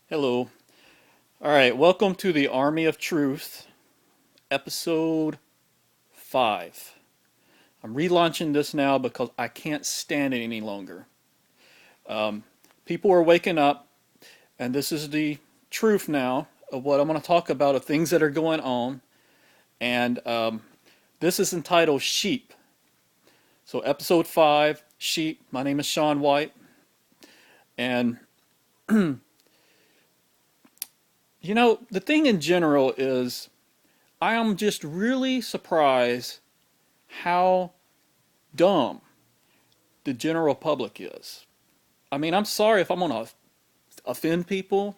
Hello. All right, welcome to the Army of Truth, episode 5. I'm relaunching this now because I can't stand it any longer. People are waking up, and this is the truth now of what I'm going to talk about, of things that are going on. And this is entitled Sheep. So, episode 5, Sheep. My name is Sean White. And, the thing in general is I am just really surprised how dumb the general public is. I mean, I'm sorry if I'm going to offend people,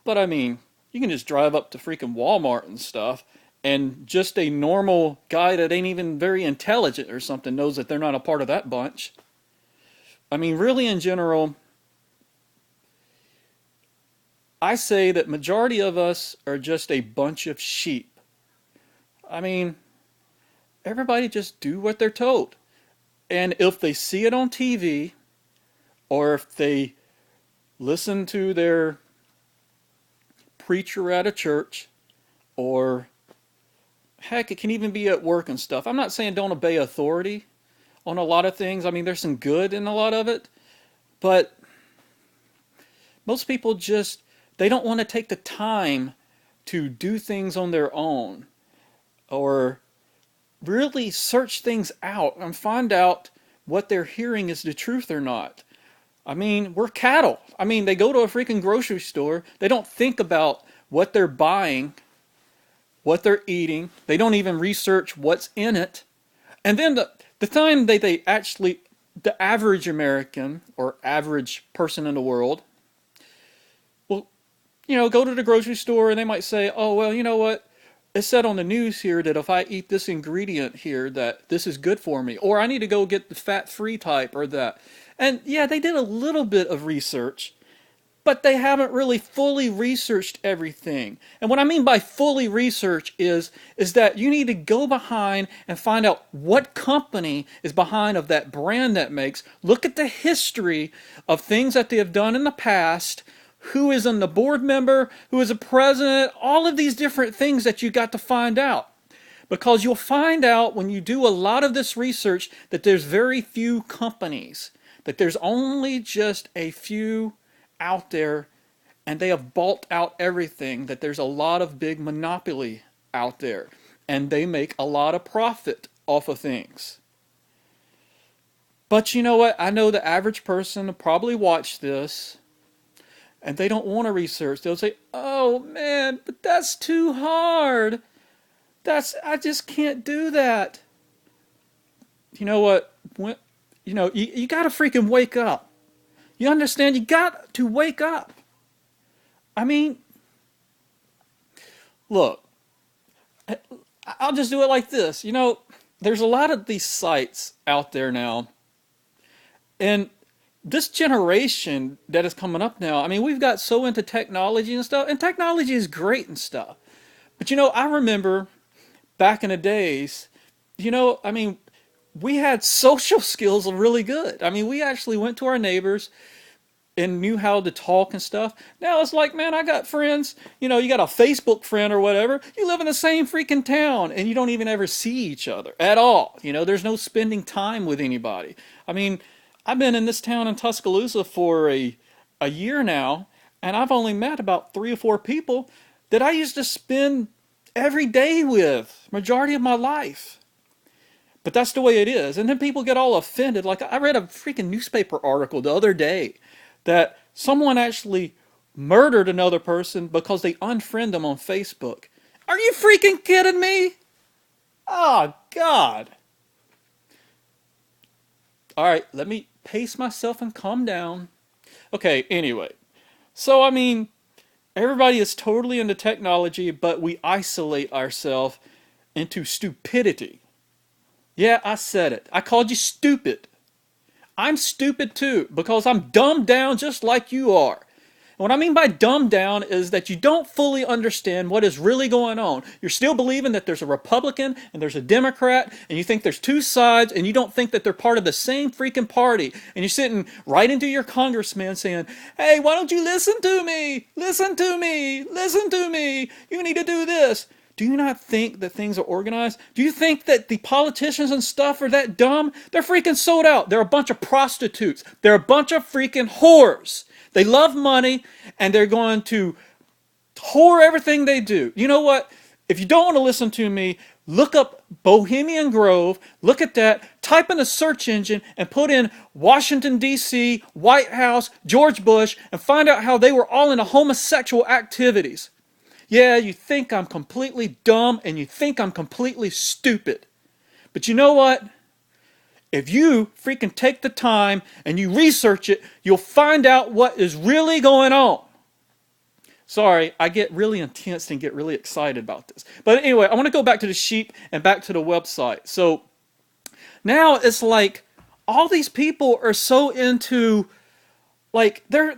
but I mean, you can just drive up to freaking Walmart and stuff, and just a normal guy that ain't even very intelligent or something knows that they're not a part of that bunch. I mean, really, in general, I say that majority of us are just a bunch of sheep. I mean, everybody just do what they're told. And if they see it on TV, or if they listen to their preacher at a church, or heck, it can even be at work and stuff. I'm not saying don't obey authority on a lot of things. I mean, there's some good in a lot of it, but most people just they don't want to take the time to do things on their own or really search things out and find out what they're hearing is the truth or not. I mean, we're cattle. I mean, they go to a freaking grocery store. They don't think about what they're buying, what they're eating. They don't even research what's in it. And then the time they actually, the average American or average person in the world will, go to the grocery store and they might say, oh, well, you know what? It said on the news here that if I eat this ingredient here, that this is good for me. Or I need to go get the fat-free type or that. And yeah, they did a little bit of research, but they haven't really fully researched everything. And what I mean by fully research is that you need to go behind and find out what company is behind of that brand that makes. Look at the history of things that they have done in the past. Who is on the board member, who is a president, all of these different things that you got to find out. Because you'll find out when you do a lot of this research that there's very few companies, that there's only just a few out there, and they have bought out everything, that there's a lot of big monopoly out there, and they make a lot of profit off of things. But you know what? I know the average person will probably watch this and they don't want to research. They'll say, "Oh man, but that's too hard. I just can't do that." You know what? You got to freaking wake up. You understand? You got to wake up. I mean, look, I'll just do it like this. There's a lot of these sites out there now, and this generation that is coming up now, I mean, we've got so into technology and stuff, and technology is great and stuff. But I remember back in the days, I mean, we had social skills really good. I mean, we actually went to our neighbors and knew how to talk and stuff. Now it's like, man, I got friends. You got a Facebook friend or whatever. You live in the same freaking town and you don't even ever see each other at all. There's no spending time with anybody. I mean, I've been in this town in Tuscaloosa for a year now, and I've only met about 3 or 4 people that I used to spend every day with, majority of my life. But that's the way it is. And then people get all offended. Like, I read a freaking newspaper article the other day that someone actually murdered another person because they unfriended them on Facebook. Are you freaking kidding me? Oh, God. All right, let me pace myself and calm down. Okay, anyway. So, I mean, everybody is totally into technology, but we isolate ourselves into stupidity. Yeah, I said it. I called you stupid. I'm stupid too, because I'm dumbed down just like you are. And what I mean by dumbed down is that you don't fully understand what is really going on. You're still believing that there's a Republican and there's a Democrat, and you think there's two sides, and you don't think that they're part of the same freaking party. And you're sitting right into your congressman saying, hey, why don't you listen to me? Listen to me. Listen to me. You need to do this. Do you not think that things are organized? Do you think that the politicians and stuff are that dumb? They're freaking sold out. They're a bunch of prostitutes. They're a bunch of freaking whores. They love money, and they're going to whore everything they do. You know what? If you don't want to listen to me, look up Bohemian Grove, look at that, type in the search engine, and put in Washington, D.C., White House, George Bush, and find out how they were all into homosexual activities. Yeah, you think I'm completely dumb and you think I'm completely stupid. But you know what? If you freaking take the time and you research it, you'll find out what is really going on. Sorry, I get really intense and get really excited about this. But anyway, I want to go back to the sheep and back to the website. So now it's like all these people are so into, like, they're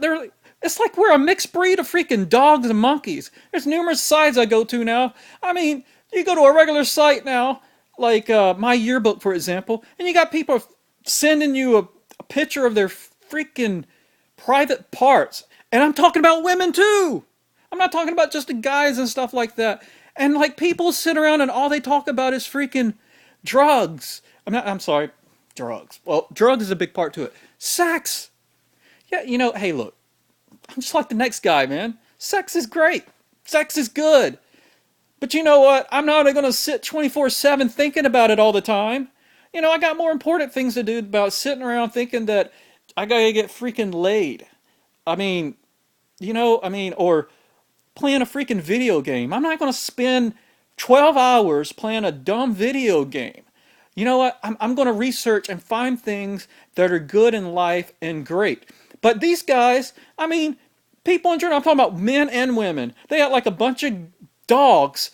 it's like we're a mixed breed of freaking dogs and monkeys. There's numerous sites I go to now. I mean, you go to a regular site now, like My Yearbook, for example, and you got people sending you a picture of their freaking private parts. And I'm talking about women too. I'm not talking about just the guys and stuff like that. And like people sit around and all they talk about is freaking drugs. I'm sorry, drugs. Well, drugs is a big part to it. Sex. Yeah, you know, hey, look. I'm just like the next guy, man. Sex is great. Sex is good. But you know what? I'm not going to sit 24/7 thinking about it all the time. You know, I got more important things to do about sitting around thinking that I got to get freaking laid. I mean, you know, or playing a freaking video game. I'm not going to spend 12 hours playing a dumb video game. You know what? I'm going to research and find things that are good in life and great. But these guys, I mean, people in general, I'm talking about men and women, they got like a bunch of dogs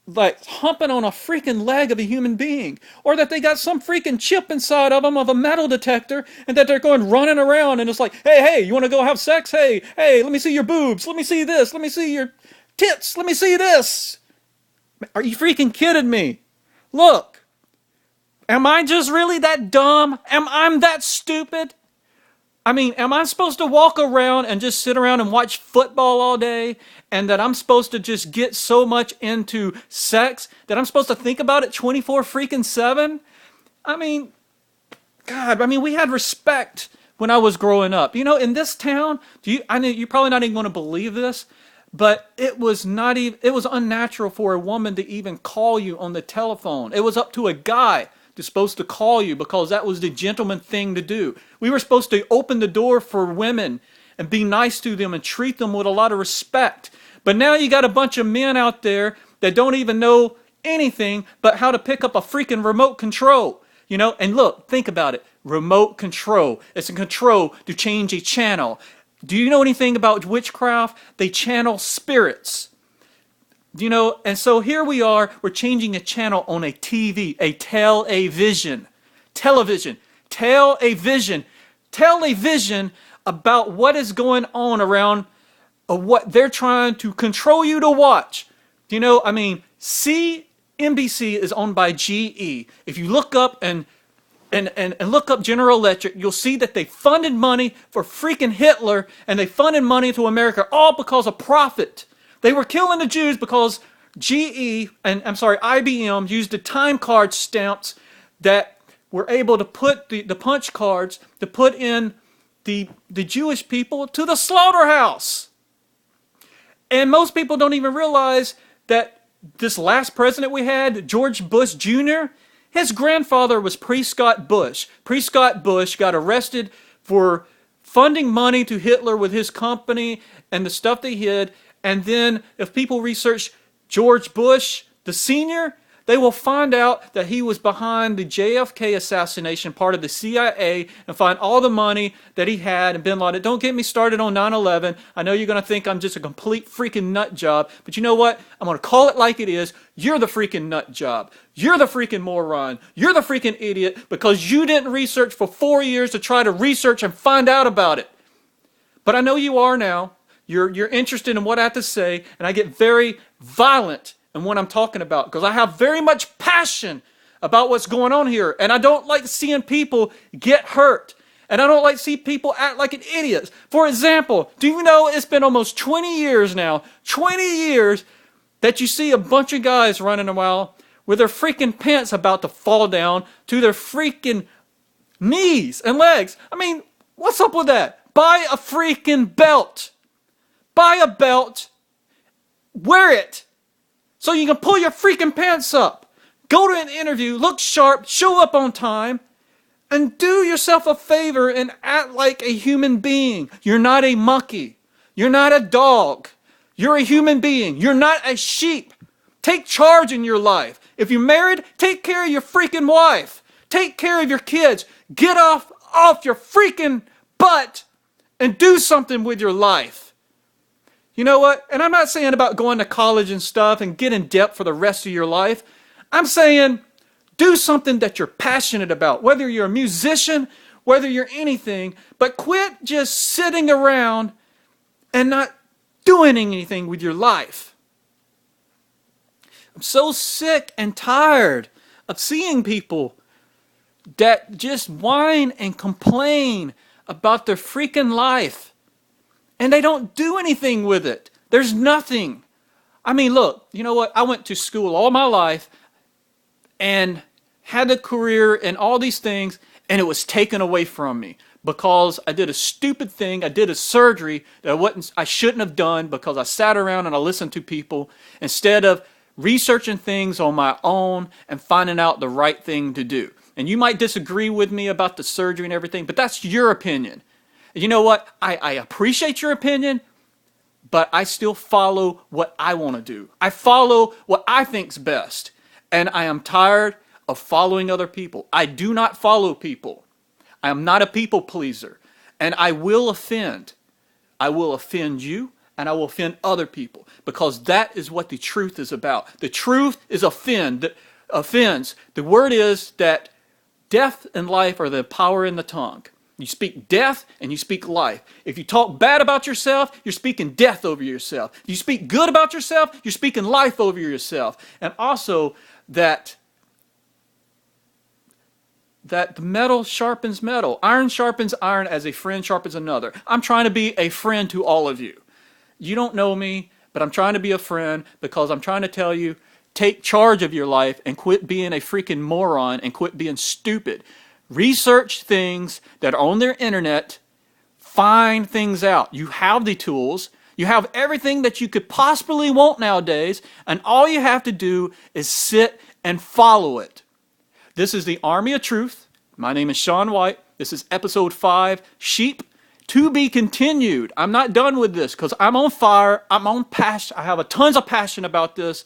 like humping on a freaking leg of a human being. Or that they got some freaking chip inside of them of a metal detector and that they're going running around and it's like, hey, you want to go have sex? Hey, let me see your boobs. Let me see this. Let me see your tits. Let me see this. Are you freaking kidding me? Look, am I just really that dumb? Am I that stupid? I mean, am I supposed to walk around and just sit around and watch football all day? And that I'm supposed to just get so much into sex that I'm supposed to think about it 24/7? I mean, God, we had respect when I was growing up. You know, in this town, I know you're probably not even going to believe this, but it was unnatural for a woman to even call you on the telephone. It was up to a guy supposed to call you because that was the gentleman thing to do. We were supposed to open the door for women and be nice to them and treat them with a lot of respect. But now you got a bunch of men out there that don't even know anything but how to pick up a freaking remote control. You know, and look, think about it. Remote control. It's a control to change a channel. Do you know anything about witchcraft? They channel spirits. You know, and so here we are, we're changing a channel on a TV, a television about what is going on around what they're trying to control you to watch. You know, NBC is owned by GE. If you look up and look up General Electric, you'll see that they funded money for freaking Hitler and they funded money to America all because of profit. They were killing the Jews because IBM used the time card stamps that were able to put the punch cards to put in the Jewish people to the slaughterhouse. And most people don't even realize that this last president we had, George Bush Jr., his grandfather was Prescott Bush. Prescott Bush got arrested for funding money to Hitler with his company and the stuff they hid. And then if people research George Bush, the senior, they will find out that he was behind the JFK assassination, part of the CIA, and find all the money that he had and bin Laden. Don't get me started on 9/11. I know you're going to think I'm just a complete freaking nut job, but you know what? I'm going to call it like it is. You're the freaking nut job. You're the freaking moron. You're the freaking idiot because you didn't research for 4 years to try to research and find out about it. But I know you are now. You're interested in what I have to say, and I get very violent in what I'm talking about because I have very much passion about what's going on here, and I don't like seeing people get hurt, and I don't like to see people act like an idiot. For example, do you know it's been almost 20 years now, 20 years that you see a bunch of guys running around with their freaking pants about to fall down to their freaking knees and legs. I mean, what's up with that? Buy a freaking belt. Buy a belt, wear it, so you can pull your freaking pants up. Go to an interview, look sharp, show up on time, and do yourself a favor and act like a human being. You're not a monkey. You're not a dog. You're a human being. You're not a sheep. Take charge in your life. If you're married, take care of your freaking wife. Take care of your kids. Get off your freaking butt and do something with your life. You know what? And I'm not saying about going to college and stuff and get in debt for the rest of your life. I'm saying do something that you're passionate about, whether you're a musician, whether you're anything, but quit just sitting around and not doing anything with your life. I'm so sick and tired of seeing people that just whine and complain about their freaking life. And they don't do anything with it. There's nothing. I mean, look, you know what? I went to school all my life and had a career and all these things, and it was taken away from me because I did a stupid thing. I did a surgery that I shouldn't have done because I sat around and I listened to people instead of researching things on my own and finding out the right thing to do. And you might disagree with me about the surgery and everything, but that's your opinion. You know what? I appreciate your opinion, but I still follow what I want to do. I follow what I think's best. And I am tired of following other people. I do not follow people. I am not a people pleaser. And I will offend. I will offend you, and I will offend other people. Because that is what the truth is about. The truth is offends. The word is that death and life are the power in the tongue. You speak death and you speak life. If you talk bad about yourself, you're speaking death over yourself. If you speak good about yourself, you're speaking life over yourself. And also that the metal sharpens metal. Iron sharpens iron as a friend sharpens another. I'm trying to be a friend to all of you. You don't know me, but I'm trying to be a friend because I'm trying to tell you, take charge of your life and quit being a freaking moron and quit being stupid. Research things that are on their internet. Find things out. You have the tools. You have everything that you could possibly want nowadays. And all you have to do is sit and follow it. This is the Army of Truth. My name is Sean White. This is episode 5, Sheep to be continued. I'm not done with this because I'm on fire. I'm on passion. I have a tons of passion about this.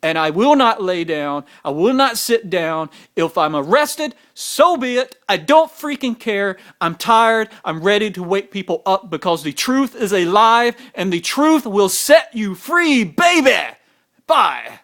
And I will not lay down. I will not sit down. If I'm arrested, so be it. I don't freaking care. I'm tired. I'm ready to wake people up because the truth is alive and the truth will set you free, baby. Bye.